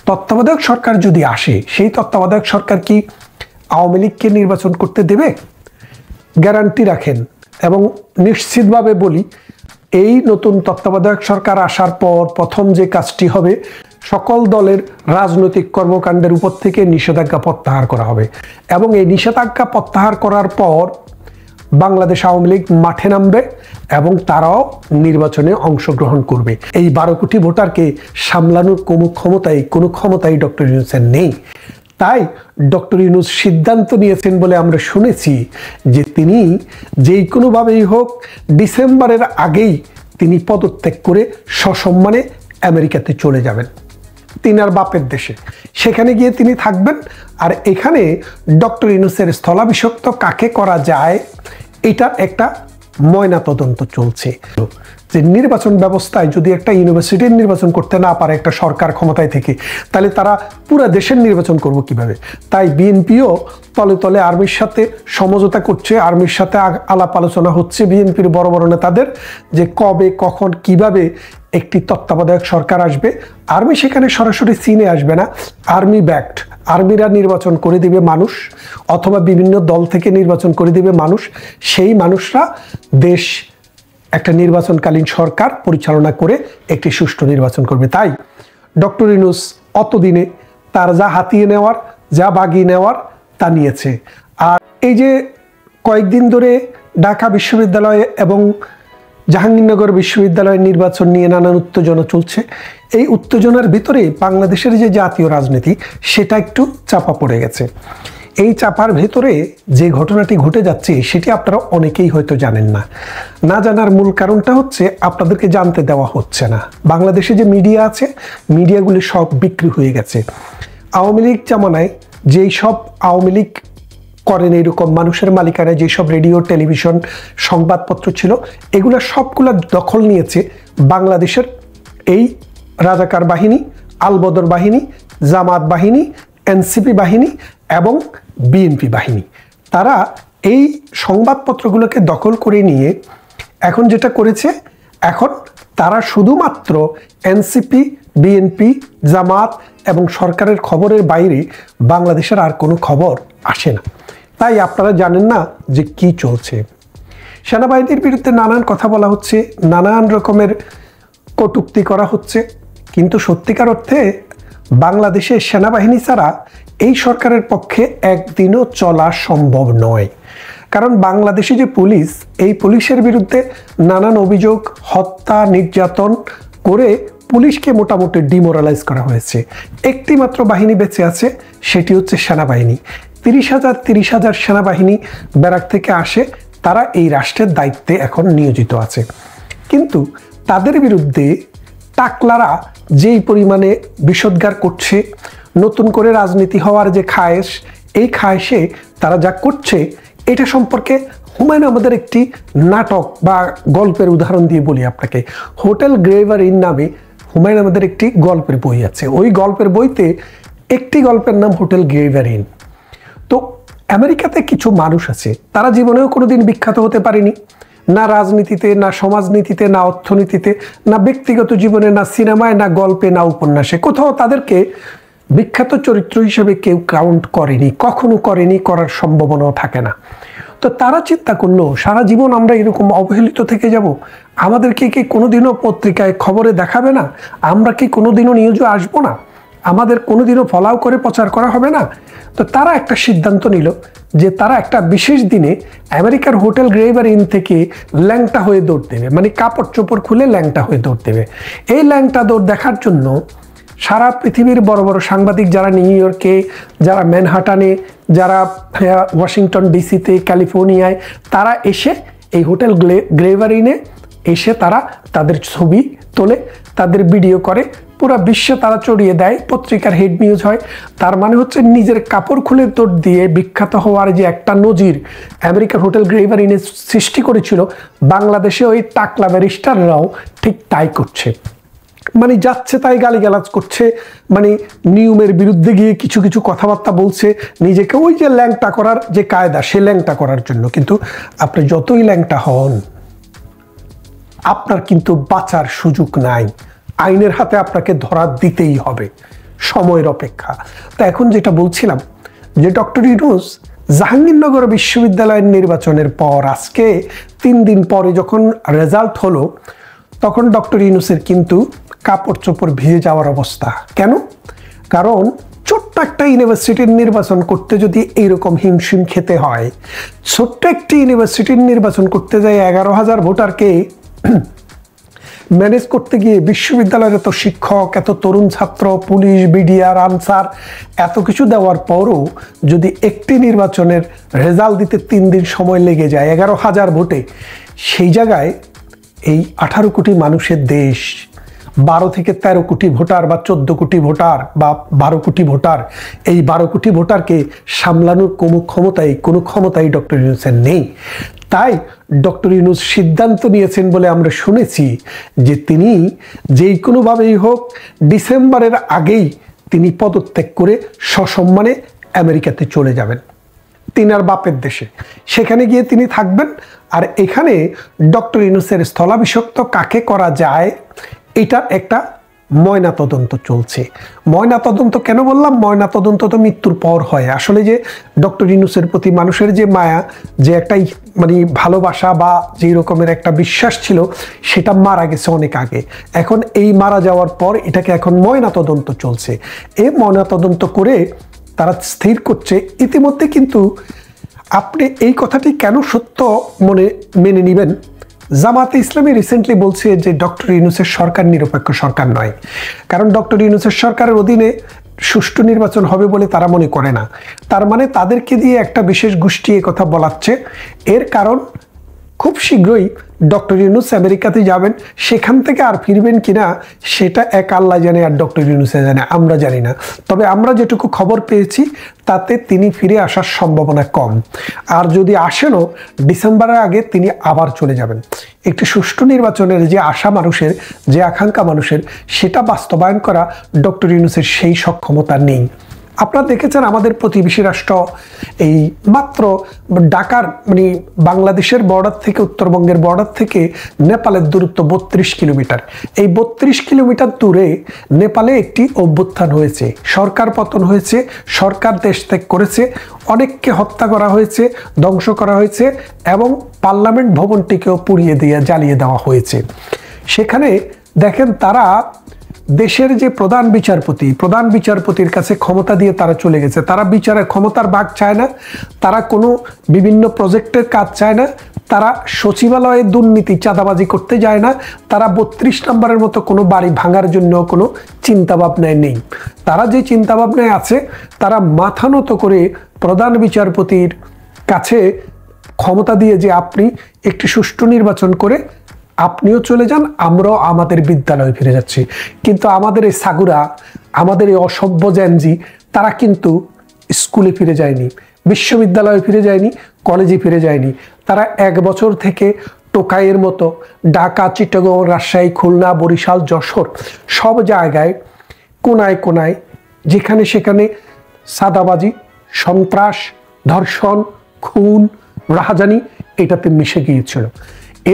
তত্ত্বাবধায়ক সরকার যদি আসে, সেই তত্ত্বাবধায়ক সরকার কি আওয়ামী লীগকে নির্বাচন করতে দেবে? গ্যারান্টি রাখেন। এবং নিশ্চিতভাবে বলি, এই নতুন তত্ত্বাবধায়ক সরকার আসার পর প্রথম যে কাজটি হবে, সকল দলের রাজনৈতিক কর্মকাণ্ডের উপর থেকে নিষেধাজ্ঞা প্রত্যাহার করা হবে। এবং এই নিষেধাজ্ঞা প্রত্যাহার করার পর বাংলাদেশ আওয়ামী লীগ মাঠে নামবে এবং তারাও নির্বাচনে অংশগ্রহণ করবে। এই 12 কোটি ভোটারকে সামলানোর কোনো ক্ষমতাই ডক্টর ইউনূসের নেই। তাই ডক্টর ইউনূস সিদ্ধান্ত নিয়েছেন বলে আমরা শুনেছি যে তিনি যেই কোনোভাবেই হোক ডিসেম্বরের আগেই তিনি পদত্যাগ করে সসম্মানে আমেরিকাতে চলে যাবেন, তিনার বাপের দেশে। সেখানে গিয়ে তিনি থাকবেন। আর এখানে ডক্টর ইউনূসের স্থলাভিষিক্ত কাকে করা যায়, এটার একটা ময়না তদন্ত চলছে। যে নির্বাচন ব্যবস্থায় যদি একটা ইউনিভার্সিটির নির্বাচন করতে না পারে একটা সরকার ক্ষমতায় থেকে, তাহলে তারা পুরো দেশের নির্বাচন করব কিভাবে? তাই বিএনপিও তলে তলে আর্মির সাথে সমঝোতা করছে, আর্মির সাথে আলাপ আলোচনা হচ্ছে বিএনপির বড় বড় নেতাদের, যে কবে কখন কিভাবে একটি তত্ত্বাবধায়ক সরকার আসবে। আর্মি সেখানে সরাসরি সিনে আসবে না, আর্মি ব্যাকড, আর্মিরা নির্বাচন করে দিবে মানুষ, অথবা বিভিন্ন দল থেকে নির্বাচন করে দিবে মানুষ। সেই মানুষরা দেশ একটা নির্বাচনকালীন সরকার পরিচালনা করে একটি সুষ্ঠু নির্বাচন করবে। তাই ডক্টর ইউনূস অতদিনে তার যা হাতিয়ে নেওয়ার, যা বাগিয়ে নেওয়ার তা নিয়েছে। আর এই যে কয়েকদিন ধরে ঢাকা বিশ্ববিদ্যালয় এবং জাহাঙ্গীরনগর বিশ্ববিদ্যালয়ের নির্বাচন নিয়ে নানান উত্তেজনা চলছে, এই উত্তেজনার ভিতরে বাংলাদেশের যে জাতীয় রাজনীতি সেটা একটু চাপা পড়ে গেছে। এই চাপার ভেতরে যে ঘটনাটি ঘটে যাচ্ছে সেটি আপনারা অনেকেই হয়তো জানেন না। না জানার মূল কারণটা হচ্ছে আপনাদেরকে জানতে দেওয়া হচ্ছে না। বাংলাদেশে যে মিডিয়া আছে, মিডিয়াগুলি সব বিক্রি হয়ে গেছে। আওয়ামী লীগ জামানায় যেই সব আওয়ামী লীগ করেন এরকম মানুষের মালিকানায় যেসব রেডিও, টেলিভিশন, সংবাদপত্র ছিল, এগুলো সবগুলো দখল নিয়েছে বাংলাদেশের এই রাজাকার বাহিনী, আলবদর বাহিনী, জামাত বাহিনী, এনসিপি বাহিনী এবং বিএনপি বাহিনী। তারা এই সংবাদপত্রগুলোকে দখল করে নিয়ে এখন যেটা করেছে, এখন তারা শুধুমাত্র এনসিপি, বিএনপি, জামাত এবং সরকারের খবরের বাইরে বাংলাদেশের আর কোনো খবর আসে না। তাই আপনারা জানেন না যে কি চলছে। সেনাবাহিনীর বিরুদ্ধে নানান কথা বলা হচ্ছে, নানান রকমের কটূক্তি করা হচ্ছে, কিন্তু সত্যিকার অর্থে বাংলাদেশের সেনাবাহিনী ছাড়া এই সরকারের পক্ষে একদিনও চলা সম্ভব নয়। কারণ বাংলাদেশে যে পুলিশ, এই পুলিশের বিরুদ্ধে নানান অভিযোগ, হত্যা, নির্যাতন করে পুলিশকে মোটামুটি ডিমোরালাইজ করা হয়েছে। একটি মাত্র বাহিনী বেঁচে আছে, সেটি হচ্ছে সেনাবাহিনী। 30,000 সেনাবাহিনী ব্যারাক থেকে আসে, তারা এই রাষ্ট্রের দায়িত্বে এখন নিয়োজিত আছে। কিন্তু তাদের বিরুদ্ধে টাকলারা যেই পরিমাণে বিষোদ্গার করছে, নতুন করে রাজনীতি হওয়ার যে খায়েশ, এই খায়েশে তারা যা করছে, এটা সম্পর্কে হুমায়ুন আমাদের একটি নাটক বা গল্পের উদাহরণ দিয়ে বলি আপনাকে। হোটেল গ্রেভার ইন নামে হুমায়ুন আমাদের একটি গল্পের বই আছে। ওই গল্পের বইতে একটি গল্পের নাম হোটেল গ্রেভার ইন। তো আমেরিকাতে কিছু মানুষ আছে, তারা জীবনেও কোনোদিন বিখ্যাত হতে পারেনি, না রাজনীতিতে, না সমাজনীতিতে, না অর্থনীতিতে, না ব্যক্তিগত জীবনে, না সিনেমায়, না গল্পে, না উপন্যাসে। কোথাও তাদেরকে বিখ্যাত চরিত্র হিসেবে কেউ কাউন্ট করেনি, কখনো করেনি, করার সম্ভাবনাও থাকে না। তো তারা চিন্তা করলো, সারা জীবন আমরা এরকম অবহেলিত থেকে যাব? আমাদেরকে কি কোনোদিনও পত্রিকায় খবরে দেখাবে না? আমরা কি কোনোদিনও নিউজে আসবো না? আমাদের কোনোদিনও ফলাও করে প্রচার করা হবে না? তো তারা একটা সিদ্ধান্ত নিল যে তারা একটা বিশেষ দিনে আমেরিকার হোটেল গ্রেভার ইন থেকে ল্যাংটা হয়ে দৌড় দেবে, মানে কাপড় চোপড় খুলে ল্যাংটা হয়ে দৌড় দেবে। এই ল্যাংটা দৌড় দেখার জন্য সারা পৃথিবীর বড় বড় সাংবাদিক, যারা নিউ ইয়র্কে, যারা ম্যানহাটানে, যারা ওয়াশিংটন ডিসিতে, ক্যালিফোর্নিয়ায়, তারা এসে এই হোটেল গ্রেভার ইনে এসে তারা তাদের ছবি তোলে, তাদের ভিডিও করে, পুরো বিশ্বে তারা ছড়িয়ে দেয়, পত্রিকার হেড নিউজ হয়। তার মানে হচ্ছে নিজের কাপড় খুলে দৌড় দিয়ে বিখ্যাত হওয়ার যে একটা নজির আমেরিকার হোটেল গ্রেভার ইনে সৃষ্টি করেছিল, বাংলাদেশে ওই টাকলা ব্যারিস্টাররাও ঠিক তাই করছে। মানে যাচ্ছে তাই গালিগালাজ করছে, মানে নিয়মের বিরুদ্ধে গিয়ে কিছু কিছু কথাবার্তা বলছে, নিজেকে ওই যে ল্যাংটা করার যে কায়দা, সে ল্যাংটা করার জন্য। কিন্তু আপনি যতই ল্যাংটা হন, আপনার কিন্তু বাঁচার সুযোগ নাই। আইনের হাতে আপনাকে ধরা দিতেই হবে, সময়ের অপেক্ষা। তো এখন যেটা বলছিলাম যে ডক্টর ইউনূস জাহাঙ্গীরনগর বিশ্ববিদ্যালয়ের নির্বাচনের পর আজকে 3 দিন পরে যখন রেজাল্ট হলো, তখন ডক্টর ইউনূসের কিন্তু কাপড় চোপড় ভিজে যাওয়ার অবস্থা। কেন? কারণ ছোট্ট একটা ইউনিভার্সিটির নির্বাচন করতে যদি এইরকম হিমশিম খেতে হয়, ছোট্ট একটি ইউনিভার্সিটির নির্বাচন করতে যায় 11,000 ভোটারকে ম্যানেজ করতে গিয়ে বিশ্ববিদ্যালয়ের এত শিক্ষক, এত তরুণ ছাত্র, পুলিশ, বিডিআর, আনসার এত কিছু দেওয়ার পরও যদি একটি নির্বাচনের রেজাল্ট দিতে 3 দিন সময় লেগে যায় 11,000 ভোটে, সেই জায়গায় এই 18 কোটি মানুষের দেশ, 12 থেকে 13 কোটি ভোটার বা 14 কোটি ভোটার বা 12 কোটি ভোটার, এই 12 কোটি ভোটারকে সামলানোর কোনো ক্ষমতাই ডক্টর ইউনূসের নেই। তাই ডক্টর ইউনূস সিদ্ধান্ত নিয়েছেন বলে আমরা শুনেছি যে তিনি যেই কোনোভাবেই হোক ডিসেম্বরের আগেই তিনি পদত্যাগ করে সসম্মানে আমেরিকাতে চলে যাবেন, তিনার বাপের দেশে। সেখানে গিয়ে তিনি থাকবেন। আর এখানে ডক্টর ইউনূসের স্থলাভিষিক্ত কাকে করা যায়, এটার একটা ময়না তদন্ত চলছে। ময়না তদন্ত কেন বললাম? ময়না তদন্ত তো মৃত্যুর পর হয়। আসলে যে ডক্টর ইউনূসের প্রতি মানুষের যে মায়া, যে একটা মানে ভালোবাসা বা যে রকমের একটা বিশ্বাস ছিল, সেটা মারা গেছে অনেক আগে। এখন এই মারা যাওয়ার পর এটাকে এখন ময়না তদন্ত চলছে। এই ময়না তদন্ত করে তারা স্থির করছে। ইতিমধ্যে কিন্তু আপনি এই কথাটি কেন সত্য মেনে নেবেন, জামাতে ইসলামী রিসেন্টলি বলছে যে ডক্টর ইউনূসের সরকার নিরপেক্ষ সরকার নয়, কারণ ডক্টর ইউনূসের সরকারের অধীনে সুষ্ঠু নির্বাচন হবে বলে তারা মনে করে না। তার মানে তাদেরকে দিয়ে একটা বিশেষ গোষ্ঠী কথা বলাচ্ছে। এর কারণ খুব শীঘ্রই ডক্টর ইউনূস আমেরিকাতে যাবেন, সেখান থেকে আর ফিরবেন কিনা সেটা এক আল্লাহ জানে আর ডক্টর ইউনূসে জানে, আমরা জানি না। তবে আমরা যেটুকু খবর পেয়েছি তাতে তিনি ফিরে আসার সম্ভাবনা কম। আর যদি আসেনও ডিসেম্বরের আগে তিনি আবার চলে যাবেন। একটি সুষ্ঠু নির্বাচনের যে আশা মানুষের, যে আকাঙ্ক্ষা মানুষের, সেটা বাস্তবায়ন করা ডক্টর ইউনূসের সেই সক্ষমতা নেই। আপনারা দেখেছেন আমাদের প্রতিবেশী রাষ্ট্র এই মাত্র ঢাকার মানে বাংলাদেশের বর্ডার থেকে, উত্তরবঙ্গের বর্ডার থেকে নেপালের দূরত্ব 32 কিলোমিটার। এই 32 কিলোমিটার দূরে নেপালে একটি অভ্যুত্থান হয়েছে, সরকার পতন হয়েছে, সরকার দেশ ত্যাগ করেছে, অনেককে হত্যা করা হয়েছে, ধ্বংস করা হয়েছে এবং পার্লামেন্ট ভবনটিকেও পুড়িয়ে দিয়ে জ্বালিয়ে দেওয়া হয়েছে। সেখানে দেখেন তারা দেশের যে প্রধান বিচারপতির কাছে ক্ষমতা দিয়ে তারা চলে গেছে। তারা বিচারের ক্ষমতার ভাগ চায় না, তারা কোনো বিভিন্ন প্রজেক্টের কাজ চায় না, তারা সচিবালয়ে দুর্নীতি চাঁদাবাজি করতে যায় না, তারা 32 নম্বরের মতো কোনো বাড়ি ভাঙার জন্য কোনো চিন্তাভাবনায় নেই। তারা যে চিন্তাভাবনায় আছে, তারা মাথা নত করে প্রধান বিচারপতির কাছে ক্ষমতা দিয়ে যে আপনি একটি সুষ্ঠু নির্বাচন করে আপনিও চলে যান, আমরাও আমাদের বিদ্যালয়ে ফিরে যাচ্ছি। কিন্তু আমাদের এই সাগুরা, আমাদের এই অসভ্য জ্যানজি, তারা কিন্তু স্কুলে ফিরে যায়নি, বিশ্ববিদ্যালয়ে ফিরে যায়নি, কলেজে ফিরে যায়নি। তারা 1 বছর থেকে টোকাইয়ের মতো ঢাকা, চিটাগং, রাজশাহী, খুলনা, বরিশাল, যশোর সব জায়গায় কোনায় কোনায় যেখানে সেখানে সাদাবাজি, সন্ত্রাস, ধর্ষণ, খুন, রাহাজানি এটাতে মিশে গিয়েছিল।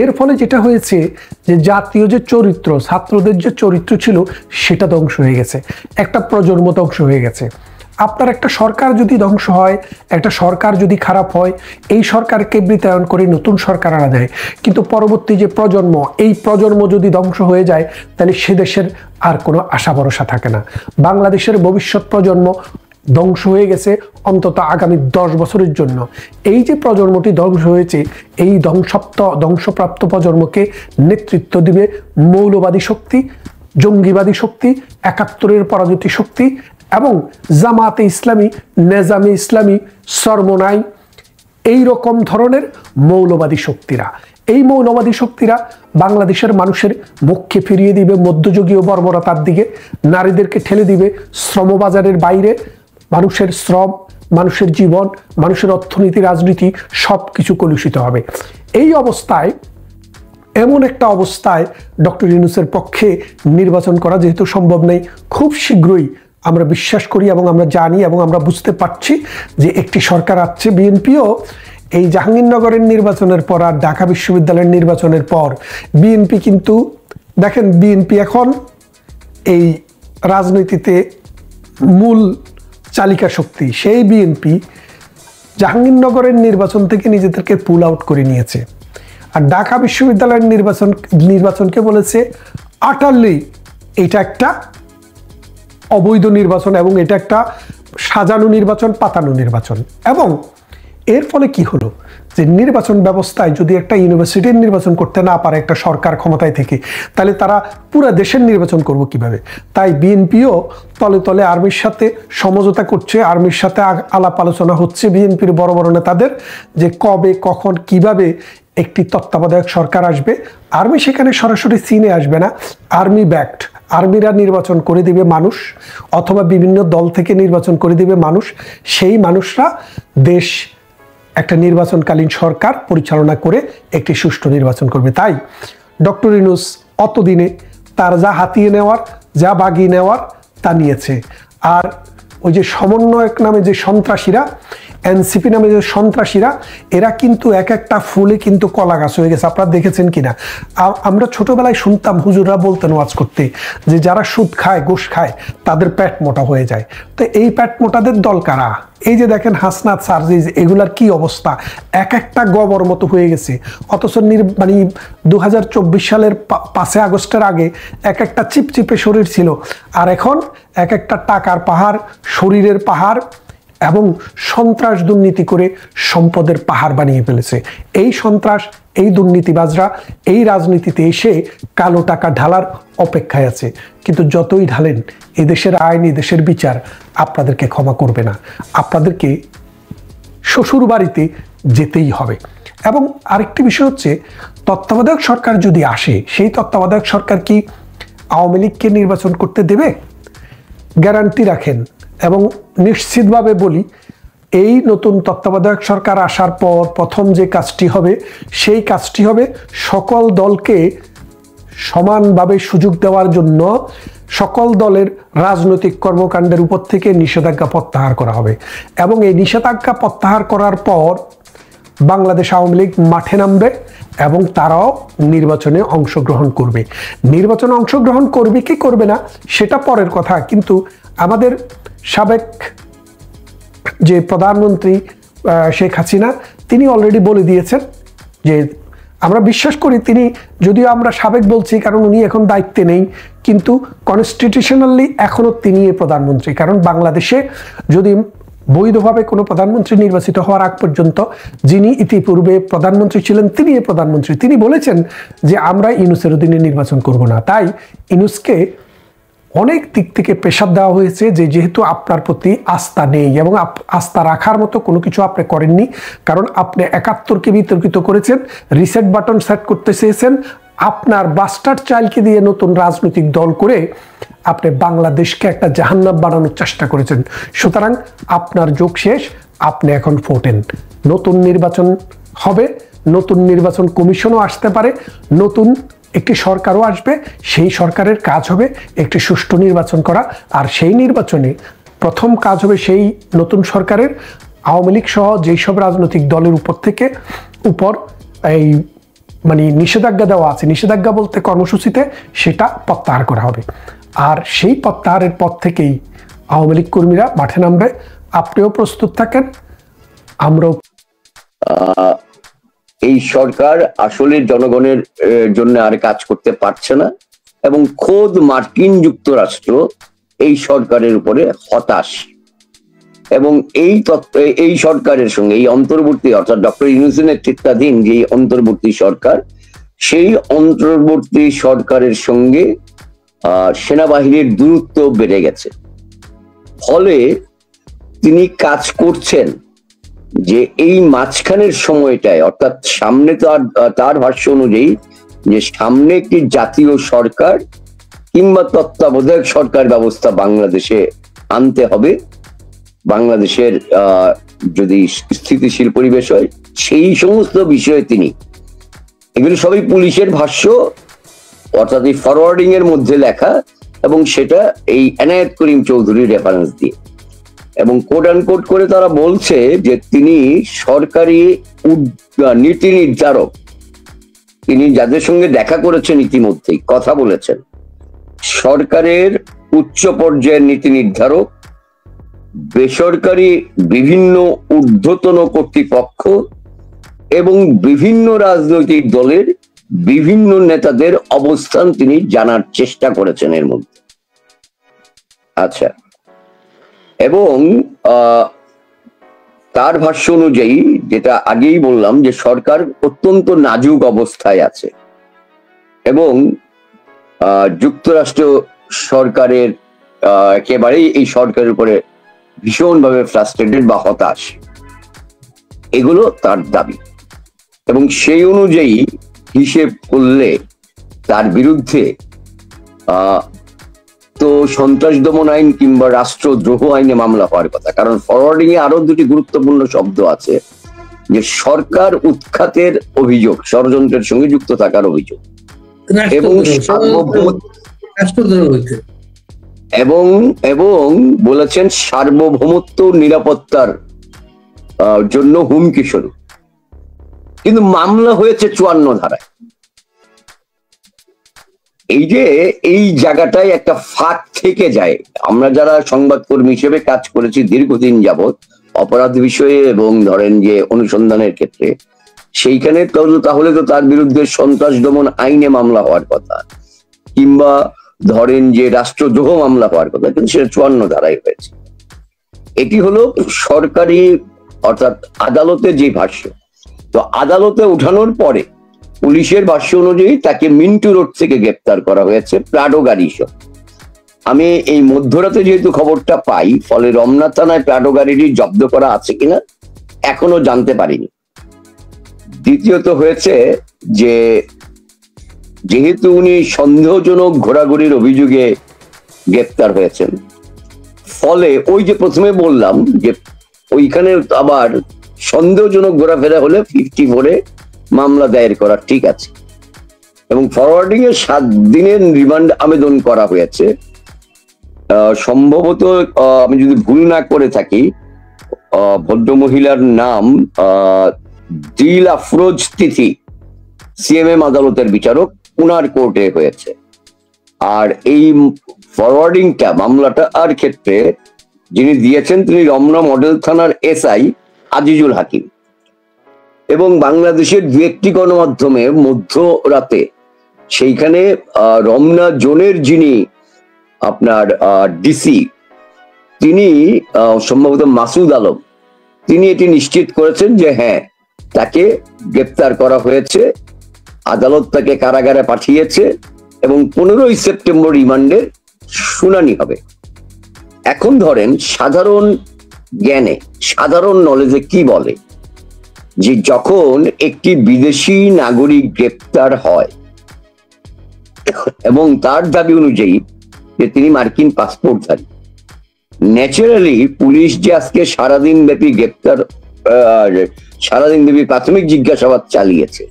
এর ফলে যেটা হয়েছে যে জাতীয় যে চরিত্র, ছাত্রদের যে চরিত্র ছিল, সেটা ধ্বংস হয়ে গেছে, একটা প্রজন্ম ধ্বংস হয়ে গেছে। আপনার একটা সরকার যদি ধ্বংস হয়, একটা সরকার যদি খারাপ হয়, এই সরকারকে বৃতায়ন করে নতুন সরকার আনা যায়। কিন্তু পরবর্তী যে প্রজন্ম, এই প্রজন্ম যদি ধ্বংস হয়ে যায়, তাহলে সে দেশের আর কোনো আশা ভরসা থাকে না। বাংলাদেশের ভবিষ্যৎ প্রজন্ম ধ্বংস হয়ে গেছে অন্তত আগামী 10 বছরের জন্য। এই যে প্রজন্মটি ধ্বংস হয়েছে, এই ধ্বংসপ্রাপ্ত প্রজন্মকে নেতৃত্ব দিবে মৌলবাদী শক্তি, জঙ্গিবাদী শক্তি, 71-এর পরাজিত শক্তি এবং জামাতে ইসলামী, নেজামে ইসলামী, সরমনাই, এই রকম ধরনের মৌলবাদী শক্তিরা। এই মৌলবাদী শক্তিরা বাংলাদেশের মানুষের মুখকে ফিরিয়ে দিবে মধ্যযুগীয় বর্বরতার দিকে, নারীদেরকে ঠেলে দিবে শ্রমবাজারের বাইরে। মানুষের শ্রম, মানুষের জীবন, মানুষের অর্থনীতি, রাজনীতি সব কিছু কলুষিত হবে। এই অবস্থায়, এমন একটা অবস্থায় ডক্টর ইউনূসের পক্ষে নির্বাচন করা যেহেতু সম্ভব নেই, খুব শীঘ্রই আমরা বিশ্বাস করি এবং আমরা জানি এবং আমরা বুঝতে পারছি যে একটি সরকার আসছে। বিএনপিও এই জাহাঙ্গীরনগরের নির্বাচনের পর আর ঢাকা বিশ্ববিদ্যালয়ের নির্বাচনের পর বিএনপি কিন্তু দেখেন, বিএনপি এখন এই রাজনীতিতে মূল চালিকা শক্তি, সেই বিএনপি জাহাঙ্গীরনগরের নির্বাচন থেকে নিজেদেরকে পুল আউট করে নিয়েছে। আর ঢাকা বিশ্ববিদ্যালয়ের নির্বাচনকে বলেছে আটারলি এটা একটা অবৈধ নির্বাচন এবং এটা একটা সাজানো নির্বাচন, পাতানো নির্বাচন। এবং এর ফলে কি হলো, যে নির্বাচন ব্যবস্থায় যদি একটা ইউনিভার্সিটির নির্বাচন করতে না পারে একটা সরকার ক্ষমতায় থেকে, তাহলে তারা পুরো দেশের নির্বাচন করব কিভাবে? তাই বিএনপিও তলে তলে আর্মির সাথে সমঝোতা করছে, আর্মির সাথে আলাপ আলোচনা হচ্ছে বিএনপির বড় বড় নেতাদের, যে কবে কখন কিভাবে একটি তত্ত্বাবধায়ক সরকার আসবে। আর্মি সেখানে সরাসরি সিনে আসবে না, আর্মি ব্যাকড, আর্মিরা নির্বাচন করে দিবে মানুষ, অথবা বিভিন্ন দল থেকে নির্বাচন করে দিবে মানুষ। সেই মানুষরা দেশ একটা নির্বাচনকালীন সরকার পরিচালনা করে একটি সুষ্ঠু নির্বাচন করবে। তাই ডক্টর ইউনূস অতদিনে তার যা হাতিয়ে নেওয়ার, যা বাগিয়ে নেওয়ার তা নিয়েছে। আর ওই যে সমন্বয়ক নামে যে সন্ত্রাসীরা, এনসিপি নামে যে সন্ত্রাসীরা, এরা কিন্তু এক একটা ফুলে কিন্তু কলা গাছ হয়ে গেছে। আপনারা দেখেছেন কিনা? আমরা ছোটবেলায় শুনতাম হুজুররা বলতেন ওয়াজ করতে, যে যারা সুদ খায়, ঘুষ খায়, তাদের পেট মোটা হয়ে যায়। তো এই পেট মোটাদের দল কারা? এই যে দেখেন হাসনাত, সার্জিজ, এগুলার কি অবস্থা, এক একটা গবর মতো হয়ে গেছে। অথচ 2024 সালের 5 আগস্টের আগে এক একটা চিপচিপে শরীর ছিল, আর এখন এক একটা টাকার পাহাড়, শরীরের পাহাড় এবং সন্ত্রাস দুর্নীতি করে সম্পদের পাহাড় বানিয়ে ফেলেছে। এই সন্ত্রাস, এই দুর্নীতিবাজরা এই রাজনীতিতে এসে কালো টাকা ঢালার অপেক্ষায় আছে। কিন্তু যতই ঢালেন, এই দেশের আইন, এই দেশের বিচার আপনাদেরকে ক্ষমা করবে না। আপনাদেরকে শ্বশুর বাড়িতে যেতেই হবে। এবং আরেকটি বিষয় হচ্ছে, তত্ত্বাবধায়ক সরকার যদি আসে, সেই তত্ত্বাবধায়ক সরকার কি আওয়ামী লীগকে নির্বাচন করতে দেবে? গ্যারান্টি রাখেন এবং নিশ্চিতভাবে বলি, এই নতুন তত্ত্বাবধায়ক সরকার আসার পর প্রথম যে কাজটি হবে, সেই কাজটি হবে সকল দলকে সমানভাবে সুযোগ দেওয়ার জন্য সকল দলের রাজনৈতিক কর্মকাণ্ডের উপর থেকে নিষেধাজ্ঞা প্রত্যাহার করা হবে। এবং এই নিষেধাজ্ঞা প্রত্যাহার করার পর বাংলাদেশ আওয়ামী লীগ মাঠে নামবে এবং তারাও নির্বাচনে অংশগ্রহণ করবে। নির্বাচনে অংশগ্রহণ করবে কি করবে না সেটা পরের কথা, কিন্তু আমাদের সাবেক যে প্রধানমন্ত্রী শেখ হাসিনা, তিনি অলরেডি বলে দিয়েছেন যে, আমরা বিশ্বাস করি তিনি, যদিও আমরা সাবেক বলছি কারণ উনি এখন দায়িত্বে নেই, কিন্তু কনস্টিটিউশনালি এখনও তিনি প্রধানমন্ত্রী। কারণ বাংলাদেশে যদি বৈধভাবে কোনো প্রধানমন্ত্রী নির্বাচিত হওয়ার আগ পর্যন্ত যিনি ইতিপূর্বে প্রধানমন্ত্রী ছিলেন, তিনি প্রধানমন্ত্রী। তিনি বলেছেন যে আমরা ইউনূসের অধীনে নির্বাচন করব না। তাই ইউনূসকে অনেক দিক থেকে প্রেশার দেওয়া হয়েছে যে যেহেতু আপনার প্রতি আস্থা নেই এবং আস্থা রাখার মতো কোনো কিছু আপনি করেননি, কারণ আপনি 71কে বিতর্কিত করেছেন, রিসেট বাটন সেট করতে চেয়েছেন, আপনার বাস্টার্ড চাইল্ডকে দিয়ে নতুন রাজনৈতিক দল করে আপনি বাংলাদেশকে একটা জাহান্নাম বানানোর চেষ্টা করেছেন। সুতরাং আপনার যোগ শেষ, আপনি এখন ফোটেন। নতুন নির্বাচন হবে, নতুন নির্বাচন কমিশনও আসতে পারে, নতুন একটি সরকারও আসবে। সেই সরকারের কাজ হবে একটি সুষ্ঠু নির্বাচন করা। আর সেই নির্বাচনে প্রথম কাজ হবে সেই নতুন সরকারের আওয়ামী লীগ সহ যেই সব রাজনৈতিক দলের উপর এই নিষেধাজ্ঞা দেওয়া আছে, নিষেধাজ্ঞা বলতে কর্মসূচিতে, সেটা প্রত্যাহার করা হবে। আর সেই প্রত্যাহারের পর থেকেই আওয়ামী লীগ কর্মীরা মাঠে নামবে। আপনিও প্রস্তুত থাকেন, আমরাও। এই সরকার আসলে জনগণের জন্য আর কাজ করতে পারছে না এবং খোদ মার্কিন যুক্তরাষ্ট্র এই সরকারের উপরে হতাশ। এবং এই সরকারের সঙ্গে এই অন্তর্বর্তী, অর্থাৎ ডক্টর ইউনূসের নেতৃত্বাধীন যে অন্তর্বর্তী সরকার, সেই অন্তর্বর্তী সরকারের সঙ্গে সেনাবাহিনীর দূরত্ব বেড়ে গেছে। ফলে তিনি কাজ করছেন যে এই মাঝখানের সময়টায়, অর্থাৎ সামনে তার ভাষ্য অনুযায়ী যে সামনে একটি জাতীয় সরকার কিংবা তত্ত্বাবধায়ক সরকার ব্যবস্থা বাংলাদেশে আনতে হবে। বাংলাদেশের যদি স্থিতিশীল পরিবেশ হয়, সেই সমস্ত বিষয়ে তিনি, এগুলো সবই পুলিশের ভাষ্য, অর্থাৎ এই ফরওয়ার্ডিং এর মধ্যে লেখা, এবং সেটা এই এনায়েত করিম চৌধুরীর রেফারেন্স দিয়ে, এবং কোট আনকোট করে তারা বলছে যে তিনি সরকারি নীতি নির্ধারক, তিনি যাদের সঙ্গে দেখা করেছেন, ইতিমধ্যেই কথা বলেছেন, সরকারের উচ্চ পর্যায়ের নীতি নির্ধারক, বেসরকারি বিভিন্ন ঊর্ধ্বতন কর্তৃপক্ষ এবং বিভিন্ন রাজনৈতিক দলের বিভিন্ন নেতাদের অবস্থান তিনি জানার চেষ্টা করেছেন এর মধ্যে। আচ্ছা, এবং তার ভাষ্য অনুযায়ী, যেটা আগেই বললাম, যে সরকার অত্যন্ত নাজুক অবস্থায় আছে এবং যুক্তরাষ্ট্র সরকারের একেবারেই এই সরকারের উপরে ভীষণভাবে ফ্রাস্ট্রেটেড বা হতাশ, এগুলো তার দাবি। এবং সেই অনুযায়ী হিসেব করলে তার বিরুদ্ধে তো সন্ত্রাস দমন আইন কিংবা রাষ্ট্রদ্রোহ আইনে মামলা হওয়ার কথা। কারণ ফরওয়ার্ডিং এ আরো দুটি গুরুত্বপূর্ণ শব্দ আছে, যে সরকার উৎখাতের অভিযোগ, ষড়যন্ত্রের সঙ্গে যুক্ত থাকার অভিযোগ, এবং এবং বলেছেন সার্বভৌমত্ব নিরাপত্তার জন্য হুমকি স্বরূপ। কিন্তু মামলা হয়েছে 54 ধারায়। এই যে এই জায়গাটায় একটা ফাঁক থেকে যায়। আমরা যারা সংবাদকর্মী হিসেবে কাজ করেছি দীর্ঘদিন যাবৎ অপরাধ বিষয়ে এবং ধরেন যে অনুসন্ধানের ক্ষেত্রে, সেইখানে তাহলে তো তার বিরুদ্ধে সন্ত্রাস দমন আইনে মামলা হওয়ার কথা, কিংবা ধরেন যে রাষ্ট্রদ্রোহ মামলা হওয়ার কথা, কিন্তু সেটা 54 ধারায় হয়েছে। এটি হলো সরকারি অর্থাৎ আদালতের যে ভাষ্য। তো আদালতে উঠানোর পরে পুলিশের ভাষ্য অনুযায়ী তাকে মিন্টু রোড থেকে গ্রেপ্তার করা হয়েছে প্রাডো গাড়ি সহ। আমি এই মধ্যরাতে যেহেতু খবরটা পাই, ফলে রমনা থানায় প্রাডো গাড়িটি জব্দ করা আছে কিনা এখনো জানতে পারিনি। দ্বিতীয়ত হয়েছে যে যেহেতু উনি সন্দেহজনক ঘোরাঘুরির অভিযোগে গ্রেপ্তার হয়েছেন, ফলে ওই যে প্রথমে বললাম যে ওইখানে আবার সন্দেহজনক ঘোরাফেরা হলে 54-এ মামলা দায়ের করা ঠিক আছে। এবং ফরওয়ার্ডিং এ 7 দিনের রিমান্ড আবেদন করা হয়েছে। সম্ভবত আমি যদি ভুল না করে থাকি, ভদ্রমহিলার নাম দিল আফরোজ তিথি, সিএমএম আদালতের বিচারক, উনার কোর্টে হয়েছে। আর এই ফরওয়ার্ডিংটা মামলাটা আর ক্ষেত্রে যিনি দিয়েছেন তিনি রমনা মডেল থানার এসআই আজিজুল হাকিম। এবং বাংলাদেশের দু একটি গণমাধ্যমে মধ্যরাতে সেইখানে রমনা জোনের যিনি আপনার ডিসি, তিনি সম্ভবত মাসুদ আলম, তিনি এটি নিশ্চিত করেছেন যে হ্যাঁ, তাকে গ্রেপ্তার করা হয়েছে, আদালত তাকে কারাগারে পাঠিয়েছে এবং 15ই সেপ্টেম্বর রিমান্ডের শুনানি হবে। এখন ধরেন সাধারণ জ্ঞানে, সাধারণ নলেজে কি বলে যে যখন একটি বিদেশি নাগরিক গ্রেপ্তার হয় এবং তার দাবি অনুযায়ী যে তিনি মার্কিন পাসপোর্টধারী, ন্যাচারালি পুলিশ যে আজকে সারাদিন ব্যাপী প্রাথমিক জিজ্ঞাসাবাদ চালিয়েছে,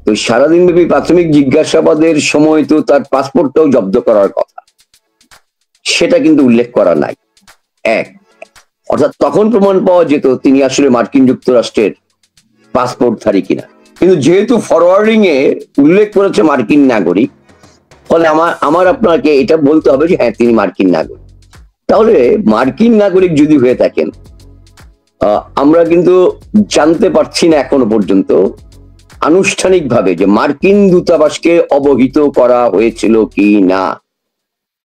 তো সারাদিন ব্যাপী প্রাথমিক জিজ্ঞাসাবাদের সময় তো তার পাসপোর্টটাও জব্দ করার কথা, সেটা কিন্তু উল্লেখ করা নাই। অর্থাৎ তখন প্রমাণ পাওয়া যেত তিনি আসলে মার্কিন যুক্তরাষ্ট্রের পাসপোর্টধারী কিনা। কিন্তু যেহেতু ফরওয়ার্ডিং এ উল্লেখ করেছে মার্কিন নাগরিক, ফলে আমার আপনাকে এটা বলতে হবে যে হ্যাঁ, তিনি মার্কিন নাগরিক। তাহলে মার্কিন নাগরিক যদি হয়ে থাকেন, আমরা কিন্তু জানতে পারছি না এখনো পর্যন্ত আনুষ্ঠানিকভাবে যে মার্কিন দূতাবাসকে অবহিত করা হয়েছিল কি না।